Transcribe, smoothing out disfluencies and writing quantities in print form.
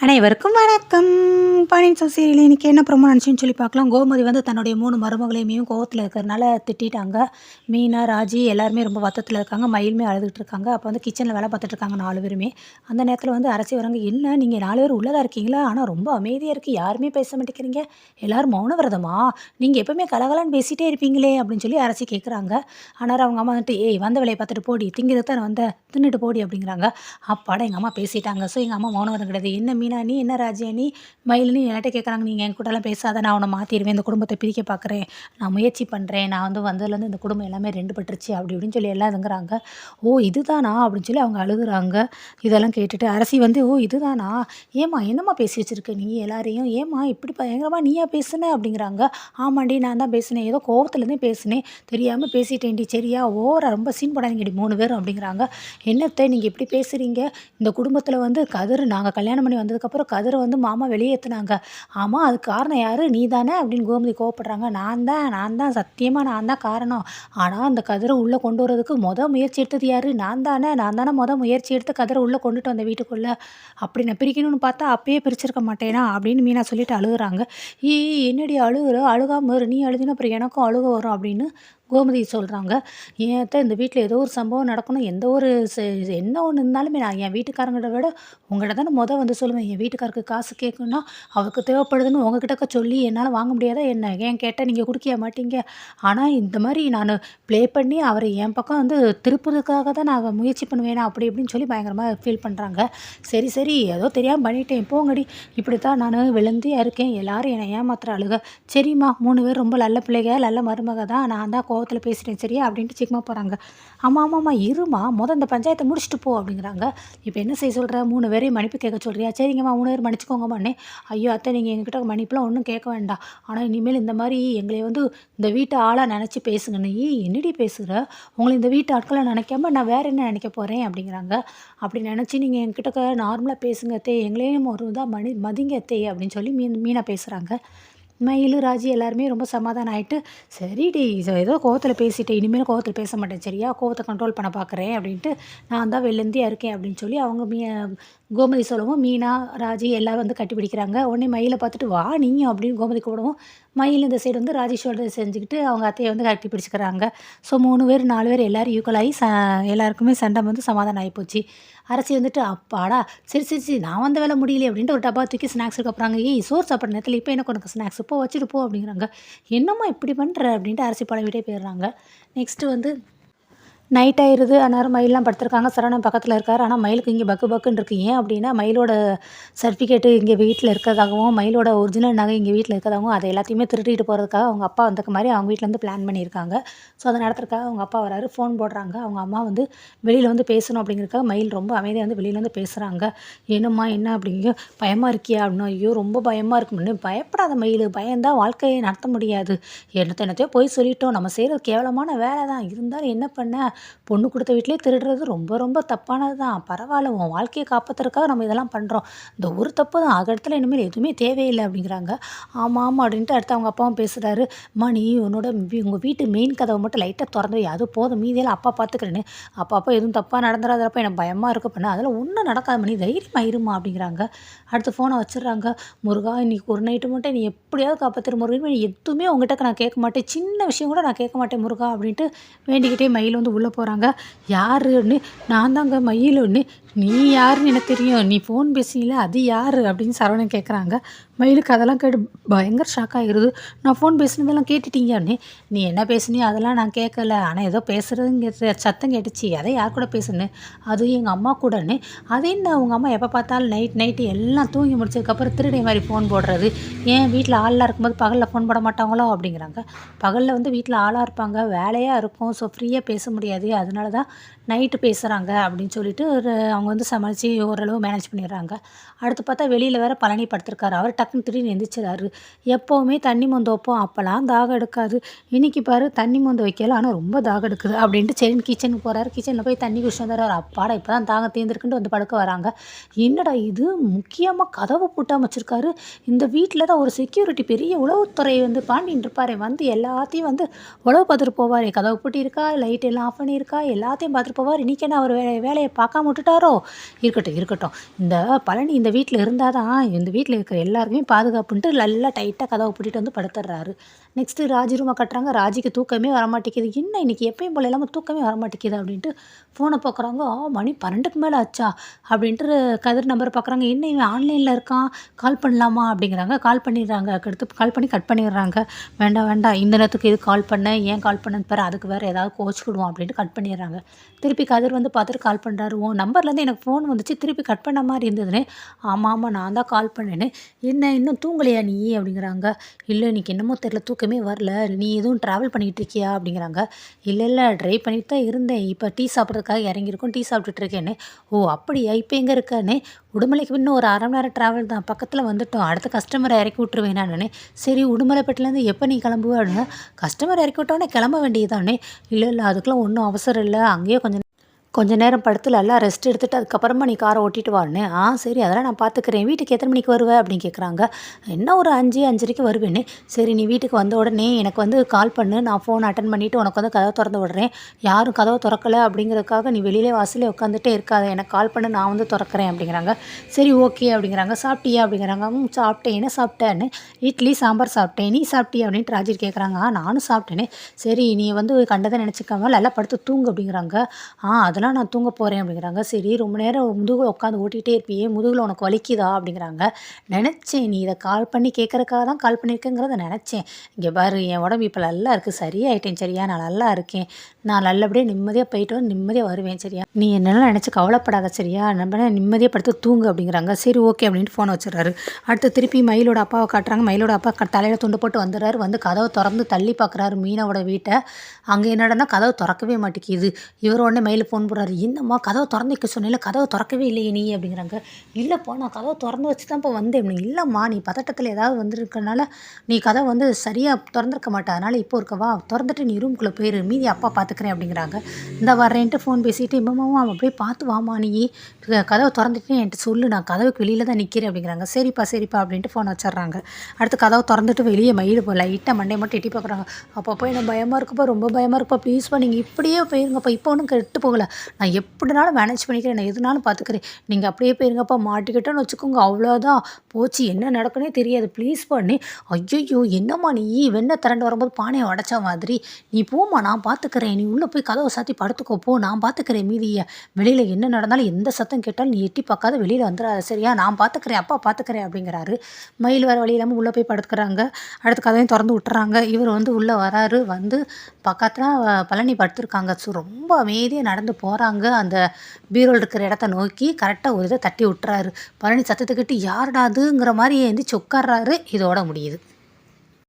அனைவருக்கும் வணக்கம். Pandian store serial இன்றைக்கி என்ன ப்ரோமோ நினச்சின்னு சொல்லி பார்க்கலாம். கோமதி வந்து தன்னுடைய 3 மருமகளையுமே கோவத்தில் இருக்கிறதுனால திட்டாங்க. மீனா, ராஜி எல்லாருமே ரொம்ப வருத்தத்தில் இருக்காங்க. மயிலுமே அழுதுகிட்டு இருக்காங்க. அப்போ வந்து கிச்சனில் வேலை பார்த்துட்டு இருக்காங்க 4 பேருமே. அந்த நேரத்தில் வந்து அரசி வராங்க. என்ன நீங்கள் 4 பேர் உள்ளதாக இருக்கீங்களா? ஆனால் ரொம்ப அமைதியாக இருக்குது, யாருமே பேச மாட்டேங்கிறீங்க, எல்லோரும் மௌன விரதமா? நீங்கள் எப்போவுமே கலகலன்னு பேசிகிட்டே இருப்பீங்களே அப்படின்னு சொல்லி அரசி கேட்குறாங்க. ஆனால் அவங்க அம்மா வந்துட்டு, ஏய் வந்த வேலையை பார்த்துட்டு போடி, திங்கிறது தான் வந்த, தின்னுட்டு போடி அப்படிங்கிறாங்க. அப்பாடா எங்கள் அம்மா பேசிட்டாங்க. ஸோ எங்கள் அம்மா மௌன விரதம் கிடையாது. என்ன மீனா நீ, என்ன ராஜியா நீ, மயிலுன்னு என்கிட்ட கேட்குறாங்க. நீங்கள் என் கூடலாம் பேசாத, நான் உன்னை மாற்றிடுவேன், இந்த குடும்பத்தை பிரிக்க பார்க்குறேன், நான் முயற்சி பண்ணுறேன், நான் வந்து வந்ததுலேருந்து இந்த குடும்பம் எல்லாமே 2 பட்டுருச்சு அப்படி இப்படின்னு சொல்லி எல்லாம் இதுங்கிறாங்க. ஓ இதுதானா அப்படின்னு சொல்லி அவங்க அழுகுறாங்க. இதெல்லாம் கேட்டுட்டு அரசி வந்து, ஓ இதுதானா, ஏம்மா என்னம்மா பேசி வச்சுருக்க நீ எல்லாரையும், ஏம்மா இப்படி பயங்கரமா நீயா பேசுன அப்படிங்கிறாங்க. ஆமாண்டி நான் தான் பேசினேன், ஏதோ கோவத்துலேருந்தே பேசினேன், தெரியாமல் பேசிட்டேன்டி, சரியா ஓவரா ரொம்ப சீன் போடாதீங்கடி 3 பேரும் அப்படிங்கிறாங்க. என்னத்தை நீங்கள் இப்படி பேசுகிறீங்க, இந்த குடும்பத்தில் வந்து கதிர் நாங்கள் கல்யாணம் பண்ணி வந்ததுக்கப்புறம் கதிரை வந்து மாமா வெளியேற்றினாங்க. ஆமாம் அதுக்கு காரணம் யார், நீ தானே அப்படின்னு கோமதி கோவப்படுறாங்க. நான் தான் சத்தியமாக நான் தான் காரணம். ஆனால் அந்த கதிரை உள்ளே கொண்டு வரதுக்கு முயற்சி எடுத்தது யார், நான் தானே முயற்சி எடுத்து கதிரை உள்ளே கொண்டுட்டு வந்த வீட்டுக்குள்ளே. அப்படி நான் பிரிக்கணும்னு பார்த்தா அப்பயே பிரிச்சிருக்க மாட்டேனா அப்படின்னு மீனா சொல்லிட்டு அழுகுறாங்க. என்னடி அழுகுற, அழுகாம இரு, நீ அழுதினா அப்புறம் எனக்கும் அழுக வரும் அப்படின்னு கோமதி சொல்கிறாங்க. ஏன் இந்த வீட்டில் ஏதோ ஒரு சம்பவம் நடக்கணும், எந்த ஒரு என்ன ஒன்று இருந்தாலுமே நான் என் வீட்டுக்காரங்கிட்ட விட உங்கள்கிட்ட தானே வந்து சொல்லுவேன். என் வீட்டுக்காருக்கு காசு கேட்கணும்னா அவருக்கு தேவைப்படுதுன்னு உங்ககிட்டக்க சொல்லி என்னால் வாங்க முடியாதா என்ன, ஏன் கேட்டால் நீங்கள் கொடுக்க மாட்டீங்க. ஆனால் இந்த மாதிரி நான் ப்ளே பண்ணி அவரை என் பக்கம் வந்து திருப்புறதுக்காக தான் நான் முயற்சி பண்ணுவேனா அப்படி இப்படின்னு சொல்லி பயங்கரமாக ஃபீல் பண்ணுறாங்க. சரி ஏதோ தெரியாமல் பண்ணிட்டேன் போங்கடி, இப்படி தான் நான் விழுந்தியாக இருக்கேன், எல்லோரும் என்னை ஏமாத்துற அழுக. சரிம்மா 3 பேர் ரொம்ப நல்ல பிள்ளைங்க, நல்ல மருமக தான், நான் தான் கோவத்தில் பேசிட்டேன் சரியா அப்படின்ட்டு சிக்கமா போகிறாங்க. ஆமாம் இருமா இந்த பஞ்சாயத்தை முடிச்சுட்டு போ அப்படிங்கிறாங்க. இப்போ என்ன செய்ய சொல்கிற, 3 பேரையும் மன்னிப்பு கேட்க சொல்கிறியா? சரிங்கம்மா 3 பேர் மன்னிச்சுக்கோங்கம்மாண்ணே. ஐயோ அத்தை நீங்கள் எங்ககிட்ட மன்னிப்புலாம் ஒன்றும் கேட்க வேண்டாம், ஆனால் இனிமேல் இந்த மாதிரி எங்களை வந்து இந்த வீட்டு ஆளாக நினச்சி பேசுங்கன்னு. என்னடி பேசுகிற, உங்களை இந்த வீட்டு ஆட்களை நினைக்காம நான் வேறு என்ன நினைக்க போகிறேன் அப்படிங்கிறாங்க. அப்படி நினச்சி நீங்கள் எங்ககிட்ட நார்மலாக பேசுங்க அத்தை, எங்களையும் ஒரு இதாக மதிங்க அத்தை அப்படின்னு சொல்லி மீனா பேசுகிறாங்க. மயிலு, ராஜி எல்லாருமே ரொம்ப சமாதானம் ஆகிட்டு, சரிடி ஏதோ கோவத்தில் பேசிட்டேன், இனிமேல் கோவத்தில் பேச மாட்டேன் சரியா, கோவத்தை கண்ட்ரோல் பண்ண பார்க்குறேன் அப்படின்ட்டு நான் தான் வெள்ளந்தியாக இருக்கேன் அப்படின்னு சொல்லி அவங்க கோமதி சொல்லவும் மீனா, ராஜி எல்லாம் வந்து கட்டி பிடிக்கிறாங்க. உடனே மயிலை பார்த்துட்டு வா நீங்கள் அப்படின்னு கோமதி கூடவும் மயில் இந்த சைடு வந்து ராஜி ஷோல்டர் செஞ்சுக்கிட்டு அவங்க அத்தையை வந்து கட்டி பிடிச்சிக்கிறாங்க. ஸோ 3 பேர் 4 பேர் எல்லோரும் ஈக்குவலாகி எல்லாருக்குமே சண்டை வந்து சமாதானம் ஆகிப்போச்சு. அரசி வந்துட்டு அப்பாடா சரி நான் வந்த வேலை முடியல அப்படின்ட்டு ஒரு டப்பா தூக்கி ஸ்நாக்ஸ் இருக்க போகிறாங்க. சோறு சாப்பிட்ற நேரத்தில் இப்போ எனக்கு உனக்கு ஸ்நாக்ஸ் இப்போ வச்சுட்டு போ அப்படிங்கிறாங்க. என்னம்மா இப்படி பண்ணுற அப்படின்ட்டு அரசி பழகிட்டே போயிடுறாங்க. நெக்ஸ்ட்டு வந்து நைட் ஆயிடுது. அந்நேரம் மயிலெலாம் படுத்திருக்காங்க. சரவணன் பக்கத்தில் இருக்கார். ஆனால் மயிலுக்கு இங்கே பக்குன்னு இருக்குது. ஏன் அப்படின்னா மயிலோட சர்டிஃபிகேட்டு இங்கே வீட்டில் இருக்கிறதாகவும், மயிலோட ஒரிஜினல் நகை இங்கே வீட்டில் இருக்கிறதாகவும், அதை எல்லாத்தையுமே திருடிட்டு போகிறதுக்காக அவங்க அப்பா வந்தக்க மாதிரி அவங்க வீட்டிலேருந்து பிளான் பண்ணியிருக்காங்க. ஸோ அதை நடத்துறதுக்காக அவங்க அப்பா வராரு. ஃபோன் போடுறாங்க. அவங்க அம்மா வந்து வெளியில் வந்து பேசணும் அப்படிங்கிறதுக்காக மயில் ரொம்ப அமைதியாக வந்து வெளியில் வந்து பேசுகிறாங்க. என்னம்மா என்ன அப்படிங்க, பயமாக இருக்கியா அப்படின்னா, ஐயோ ரொம்ப பயமாக இருக்குன்னு. பயப்படாத மயில், பயந்தான் வாழ்க்கையை நடத்த முடியாது. என்னத்தையோ போய் சொல்லிட்டோம், நம்ம செய்கிறது கேவலமான வேலை தான், இருந்தாலும் என்ன பண்ண, பொண்ணு கொடுத்த வீட்டிலே திருடுறது ரொம்ப ரொம்ப தப்பானது தான். பரவாயில்ல, உன் வாழ்க்கையை காப்பாற்றுறதுக்காக நம்ம இதெல்லாம் பண்ணுறோம், இந்த ஒரு தப்பு தான், அது இடத்துல இனிமேல் எதுவுமே தேவையில்லை அப்படிங்கிறாங்க. ஆமாம் அப்படின்ட்டு அடுத்து அவங்க அப்பாவும் பேசுகிறாரு. அம்மா நீ உங்கள் வீட்டு மெயின் கதவை மட்டும் லைட்டாக திறந்து வை, அது போதும், மீதியெல்லாம் அப்பா பார்த்துக்கிறேன்னு. அப்பா எதுவும் தப்பாக நடந்துடாதப்போ எனக்கு பயமாக இருக்க பண்ண, அதெல்லாம் ஒன்றும் நடக்காது, நீ தைரியமாக இருமா அப்படிங்கிறாங்க. அடுத்து ஃபோனை வச்சிடுறாங்க. முருகா இன்னைக்கு ஒரு நைட்டு மட்டும் நீ எப்படியாவது காப்பாற்றுற முருகன், நீ எதுவுமே உங்ககிட்ட நான் கேட்க மாட்டேன், சின்ன விஷயம் கூட நான் கேட்க மாட்டேன் முருகா அப்படின்ட்டு வேண்டிக்கிட்டே மயில் வந்து உள்ளே போகிறாங்க. யாருன்னு, நான் தாங்க மயிலுன்னு. நீ யாருன்னு எனக்கு தெரியும், நீ ஃபோன் பேசுனீல அது யார் அப்படின்னு சரவணன் கேட்குறாங்க. மயிலுக்கு அதெல்லாம் கேட்டு பயங்கர ஷாக் ஆகிடுது. நான் ஃபோன் பேசுனதெல்லாம் கேட்டுட்டீங்கன்னு. நீ என்ன பேசுனியோ அதெல்லாம் நான் கேட்கல, ஆனால் ஏதோ பேசுகிறதுங்க சத்தம் கேட்டுச்சு, அதை யார் கூட பேசுனேன், அது எங்கள் அம்மா கூடன்னு. அது என்ன உங்கள் அம்மா எப்போ பார்த்தாலும் நைட்டு எல்லாம் தூங்கி முடிச்சதுக்கப்புறம் திருடை மாதிரி ஃபோன் போடுறது, ஏன் வீட்டில் ஆளாக இருக்கும்போது பகலில் ஃபோன் போட மாட்டாங்களோ அப்படிங்கிறாங்க. பகலில் வந்து வீட்டில் ஆளாக இருப்பாங்க, வேலையாக இருக்கும், ஸோ ஃப்ரீயாக பேச முடியாது, அதனால தான் நைட்டு பேசுகிறாங்க அப்படின்னு சொல்லிட்டு அவங்க வந்து சமாளித்து ஓரளவு மேனேஜ் பண்ணிடுறாங்க. அடுத்து பார்த்தா வெளியில் வேறு பழனி படுத்திருக்காரு. அவர் டக்குன்னு திடீர்னு எந்திரிச்சிடாரு. எப்போவுமே தண்ணி மொந்து வைப்போம், அப்போல்லாம் தாகம் எடுக்காது, இன்றைக்கி பாரு தண்ணி மொந்து வைக்கல, ஆனால் ரொம்ப தாகம் எடுக்குது அப்படின்ட்டு சரின்னு கிச்சனுக்கு போகிறாரு. கிச்சனில் போய் தண்ணி குடிச்சு வந்துடுறாரு. அப்பாடா இப்போ தான் தாகம் தேர்ந்துருக்குன்ட்டு வந்து படுக்க வராங்க. என்னடா இது முக்கியமாக கதவை பூட்டாமல் வச்சுருக்காரு, இந்த வீட்டில் தான் ஒரு செக்யூரிட்டி பெரிய உளவுத்துறை வந்து பாண்டியன் இருப்பார், வந்து எல்லாத்தையும் வந்து உளவு பார்த்துட்டு போவார், கதவை பூட்டி இருக்கா, லைட் எல்லாம் ஆஃப் பண்ணியிருக்கா, எல்லாத்தையும் பார்த்துட்டு போவார். இன்னைக்கு என்ன அவர் வேலையை பார்க்காம விட்டுட்டாரோ? இருக்கட்டும், இருக்கட்டும். இந்த பழனி இந்த வீட்ல இருந்தா தான் இந்த வீட்ல இருக்கிற எல்லாருக்குமே பாதுகாப்புன்ட்டு நல்லா டைட்டா கதவ பூட்டிட்டு வந்து படுத்துடுறாரு. நெக்ஸ்ட்டு ராஜி ரூம கட்டுறாங்க. ராஜிக்கு தூக்கமே வரமாட்டேங்குது. என்ன இன்னைக்கு எப்பயும் போல இல்லாம தூக்கமே வரமாட்டேங்குது அப்படின்ட்டு ஃபோன பார்க்குறாங்க. மணி 12க்கு மேல ஆச்சா? அப்படின்ட்டு கதிர் நம்பர பார்க்குறாங்க. என்ன இவன் ஆன்லைன்ல இருக்கான், கால் பண்ணலாமா? அப்படிங்கிறாங்க. கால் பண்ணிடுறாங்க. அடுத்து கால் பண்ணி கட் பண்ணிடுறாங்க. வேண்டாம், வேண்டாம். இந்த நேரத்துக்கு எதுக்கு கால் பண்ண? ஏன் கால் பண்ணேன்னு பாரு. அதுக்கு வேற ஏதாவது கோவிச்சுக்கிடுவான் அப்படின்ட்டு கட் பண்ணிடுறாங்க. திருப்பி கதிர் வந்து பார்த்துட்டு கால் பண்ணுறாரு. உன் நம்பர்லேருந்து எனக்கு ஃபோன் வந்துச்சு. திருப்பி கட் பண்ண மாரி இருந்ததுன்னு. ஆமா, ஆமா. நான் தான் கால் பண்ணேன்னு. என்ன இன்னும் தூங்கலையா நீ? அப்படிங்கிறாங்க. இல்ல இன்னைக்கு என்னமோ தெரியல தூக்கமே வரல. நீ எதுவும் ட்ராவல் பண்ணிட்டு இருக்கியா? அப்படிங்கிறாங்க. இல்ல, இல்ல. ட்ரைவ் பண்ணிட்டு தான் இருந்தேன். இப்போ டீ சாப்பிட்றதுக்காக இறங்கியிருக்கோம். டீ சாப்பிட்டுட்டு இருக்கேன்னு. ஓ! அப்படியா? இப்போ எங்க இருக்கன்னு? உடுமலைக்கு இன்னும் ஒரு 1/2 மணி நேரம் ட்ராவல் தான். பக்கத்துல வந்துட்டோம். அடுத்த கஸ்டமர இறக்கி விட்டுருவேன் நானுன்னு. சரி உடுமலைப்பேட்டையிலேருந்து எப்போ நீ கிளம்புவ? அப்படின்னா கஸ்டமர் இறக்கி விட்டோன்னே கிளம்ப வேண்டியதுதானே. இல்ல, இல்ல. அதுக்கெல்லாம் ஒண்ணும் அவசரம் இல்ல. அங்கேயே கொஞ்ச நேரம் படுத்து நல்லா ரெஸ்ட் எடுத்துட்டு அதுக்கப்புறமா நீ காரை ஓட்டிட்டு வான்னு. சரி அதெல்லாம் நான் பார்த்துக்கிறேன். வீட்டுக்கு எத்தனை மணிக்கு வருவ? அப்படின்னு கேட்குறாங்க. என்ன ஒரு 5, 5:30க்கு வருவேன்னு. சரி நீ வீட்டுக்கு வந்த உடனே எனக்கு வந்து கால் பண்ணு. நான் ஃபோன் அட்டன் பண்ணிவிட்டு உனக்கு வந்து கதவை திறந்து விடுறேன். யாரும் கதவை திறக்கல அப்படிங்கிறதுக்காக நீ வெளியிலே வாசலே உட்காந்துட்டே இருக்காத. எனக்கு கால் பண்ணு, நான் வந்து திறக்கிறேன் அப்படிங்கிறாங்க. சரி ஓகே அப்படிங்கிறாங்க. சாப்பிட்டியா? அப்படிங்கிறாங்க. சாப்பிட்டேன். என்ன சாப்பிட்டேன்னு? இட்லி சாம்பார் சாப்பிட்டேன். நீ சாப்பிட்டியா? அப்படின்ட்டு ராஜி கேட்குறாங்க. நானும் சாப்பிட்டேனே. சரி நீ வந்து கண்டதை நினச்சிக்காம நல்லா படுத்து தூங்கு அப்படிங்கிறாங்க. அதெல்லாம் நான் தூங்க போகிறேன் அப்படிங்கிறாங்க. சரி ரொம்ப நேரம் முதுகில் உட்காந்து ஓட்டிகிட்டே இருப்பியே, முதுகில் உனக்கு வலிக்குதா? அப்படிங்கிறாங்க. நினச்சேன் நீ இதை கால் பண்ணி கேட்குறக்காக தான் கால் பண்ணியிருக்கேங்கிறத நினச்சேன். இங்கே பாரு என் உடம்பு இப்போ நல்லா இருக்குது, சரியாயிட்டேன் சரியா, நான் நல்லா இருக்கேன். நான் நல்லபடியாக நிம்மதியாக போயிட்டு வந்து நிம்மதியாக வருவேன் சரியா, நீ என்னெல்லாம் நினச்சி கவலைப்படாத சரியா, நம்ம நிம்மதியாக படுத்து தூங்கு அப்படிங்கிறாங்க. சரி ஓகே அப்படின்ட்டு ஃபோனை வச்சுறாரு. அடுத்து திருப்பி மயிலோட அப்பாவை காட்டுறாங்க. மயிலோட அப்பா தலையில் துண்டு போட்டு வந்துடுறாரு. வந்து கதவை திறந்து தள்ளி பார்க்குறாரு மீனாவோட வீட்டை. அங்கே என்னடனா கதவை திறக்கவே மாட்டேங்குது. இவர் உடனே மயில் ஃபோன் போடுறாரு. என்னம்மா கதவை திறந்து வைக்க சொன்னேன்ல, கதவை திறக்கவே இல்லையே நீ அப்படிங்கிறாங்க. இல்லைப்பா நான் கதவை திறந்து வச்சு தான்ப்பா வந்தேன் அப்படின்னு. இல்லைம்மா நீ பதட்டத்தில் ஏதாவது வந்துருக்கனால நீ கதவை வந்து சரியாக திறந்துருக்க மாட்டா, அதனால் இப்போ இருக்கவா திறந்துட்டு நீ ரூம்குள்ளே போயிரு, மீதி அப்பா பார்த்துக்கிறேன் அப்படிங்கிறாங்க. இந்த வர்றேன்ட்டு ஃபோன் பேசிட்டு இம்மாவும் அவன் அப்படியே பார்த்து வாமா நீ கதவை திறந்துட்டு என்கிட்ட சொல்லு, நான் கதவுக்கு வெளியில் தான் நிற்கிறேன் அப்படிங்கிறாங்க. சரிப்பா சரிப்பா அப்படின்ட்டு ஃபோன் வச்சிடுறாங்க. அடுத்து கதவை திறந்துட்டு வெளியே மயில் லைட்டாக மண்டையை மட்டும் எட்டி பார்க்குறாங்க. அப்பப்போ எனக்கு பயமாக இருக்குப்பா, ரொம்ப பயமாக இருக்குப்பா, ப்ளீஸ்ப்பா நீங்கள் இப்படியே போயிருங்கப்பா, இப்போ ஒன்றும் கெட்டு போகலை, நான் எப்படினாலும் மேனேஜ் பண்ணிக்கிறேன், நான் எதுனாலும் பார்த்துக்கிறேன், நீங்கள் அப்படியே போயிருங்கப்பா, மாட்டிக்கிட்டோன்னு வச்சுக்கோங்க அவ்வளோதான் போச்சு, என்ன நடக்குன்னே தெரியாது, ப்ளீஸ் பண்ணி. ஐயோ என்னம்மா நீ வெண்ணெய் திரண்டு வரும்போது பானையை உடச்ச மாதிரி, நீ போம்மா நான் பார்த்துக்கிறேன், நீ உள்ளே போய் கதவை சாத்தி படுத்துக்கோ போ, நான் பார்த்துக்கிறேன் மீதியை, வெளியில் என்ன நடந்தாலும் எந்த சத்தம் கேட்டாலும் நீ எட்டி பார்க்காத வெளியில் வந்துடாத சரியா, நான் பார்த்துக்கிறேன் அப்பா பார்த்துக்கிறேன் அப்படிங்கிறாரு. மயில் வேறு வழி இல்லாமல் உள்ளே போய் படுத்துக்கிறாங்க. அடுத்த கதையும் திறந்து விட்டுறாங்க. இவர் வந்து உள்ளே வராரு. வந்து பக்கத்தில் பழனி படுத்துருக்காங்க. ஸோ ரொம்ப அமைதியாக நடந்து போகிறாங்க. அந்த பீரோல் இருக்கிற இடத்த நோக்கி கரெக்டாக ஒரு இதை தட்டி விட்டுறாரு. பழனி சத்தத்துக்கிட்டு யாருடாதுங்கிற மாதிரி எந்திரிச்சு உட்கார்றாரு. இதோட முடியுது.